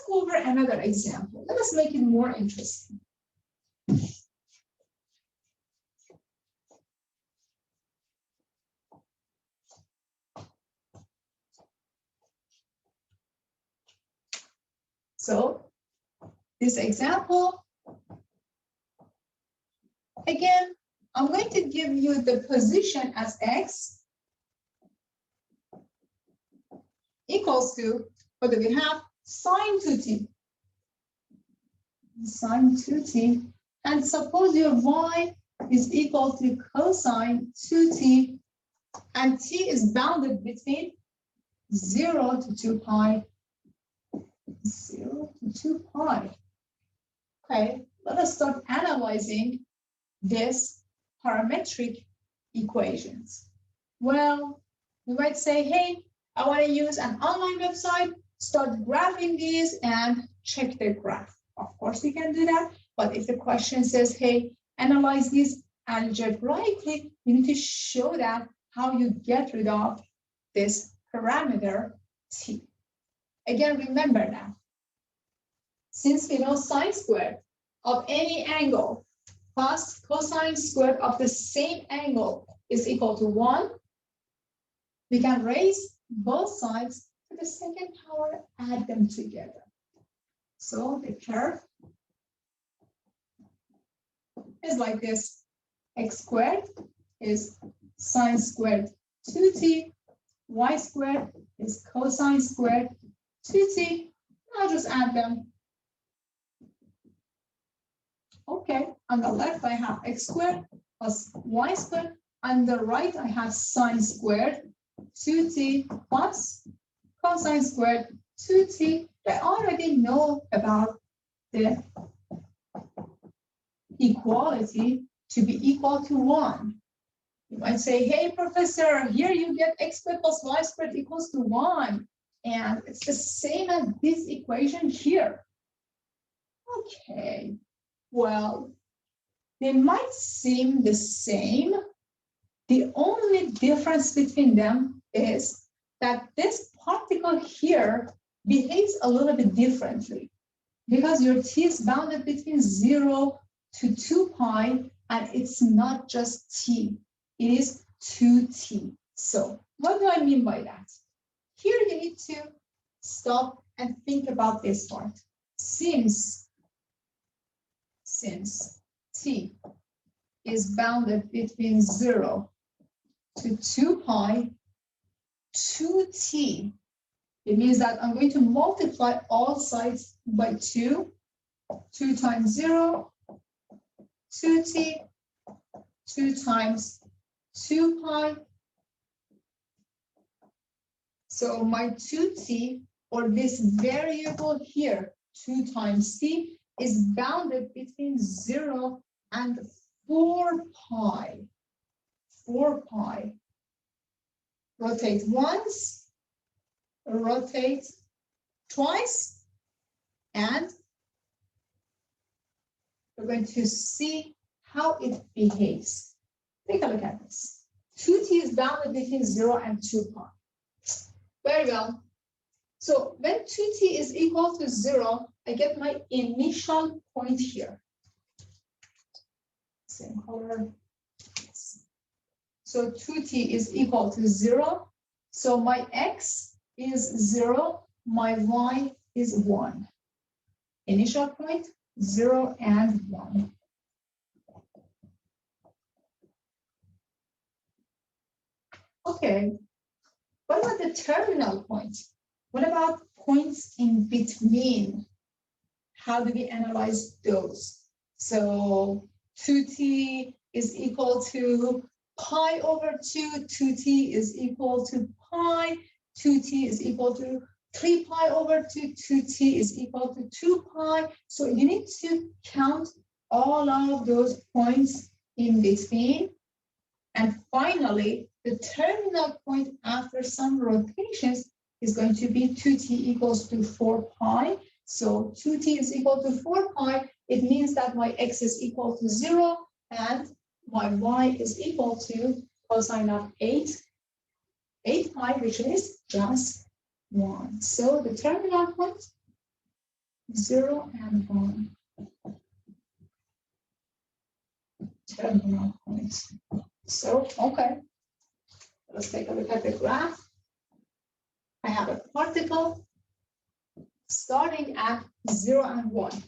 go over another example. Let us make it more interesting. So this example, again, I'm going to give you the position as x equals to, what do we have? Sine 2t. Sine 2t. And suppose your y is equal to cosine 2t, and t is bounded between 0 to 2 pi. 0 to 2 pi. Okay, let us start analyzing this parametric equations. Well, we might say, hey, I want to use an online website, start graphing these and check the graph. Of course, you can do that. But if the question says, hey, analyze these algebraically, you need to show that how you get rid of this parameter t. Again, remember that since we know sine squared of any angle plus cosine squared of the same angle is equal to 1, we can raise both sides to the second power, add them together. So the curve is like this. X squared is sine squared 2t, y squared is cosine squared 2t. I'll just add them. Okay, on the left I have x squared plus y squared. On the right I have sine squared 2t plus cosine squared 2t. I already know about the equality to be equal to 1. You might say, hey, professor, here you get x squared plus y squared equals to 1. And it's the same as this equation here. Okay, well, they might seem the same. The only difference between them is that this particle here behaves a little bit differently because your t is bounded between 0 to 2 pi, and it's not just t, it is 2t. So what do I mean by that? Here you need to stop and think about this part. Since t is bounded between 0 to 2 pi, 2t, it means that I'm going to multiply all sides by 2. 2 times 0, 2t, 2 times 2 pi. So my 2t, or this variable here, 2 times t, is bounded between 0 and 4 pi. 4 pi. Rotate once, rotate twice, and we're going to see how it behaves. Take a look at this. 2t is bounded between 0 and 2 pi. Very well. So when 2t is equal to 0, I get my initial point here. Same color. So 2t is equal to 0. So my x is 0, my y is 1. Initial point, 0 and 1. Okay, what about the terminal point? What about points in between? How do we analyze those? So 2t is equal to pi over 2, 2t is equal to pi, 2t is equal to 3 pi over 2, 2t is equal to 2 pi. So you need to count all of those points in between. And finally, the terminal point after some rotations is going to be 2t equals to 4 pi. So 2t is equal to 4 pi. It means that my x is equal to 0 and my y is equal to cosine of 8 pi, which is just 1. So the terminal point 0 and 1 terminal points. So, okay, let's take a look at the graph. I have a particle starting at 0 and 1.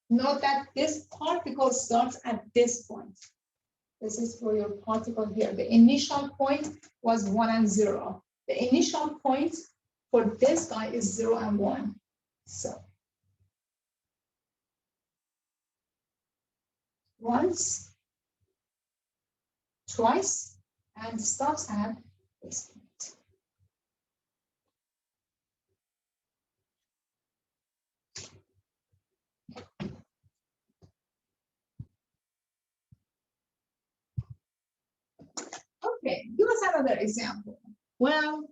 Note that this particle starts at this point. This is for your particle here. The initial point was 1 and 0. The initial point for this guy is 0 and 1. So once, twice, and stops at this point. Okay, give us another example. Well,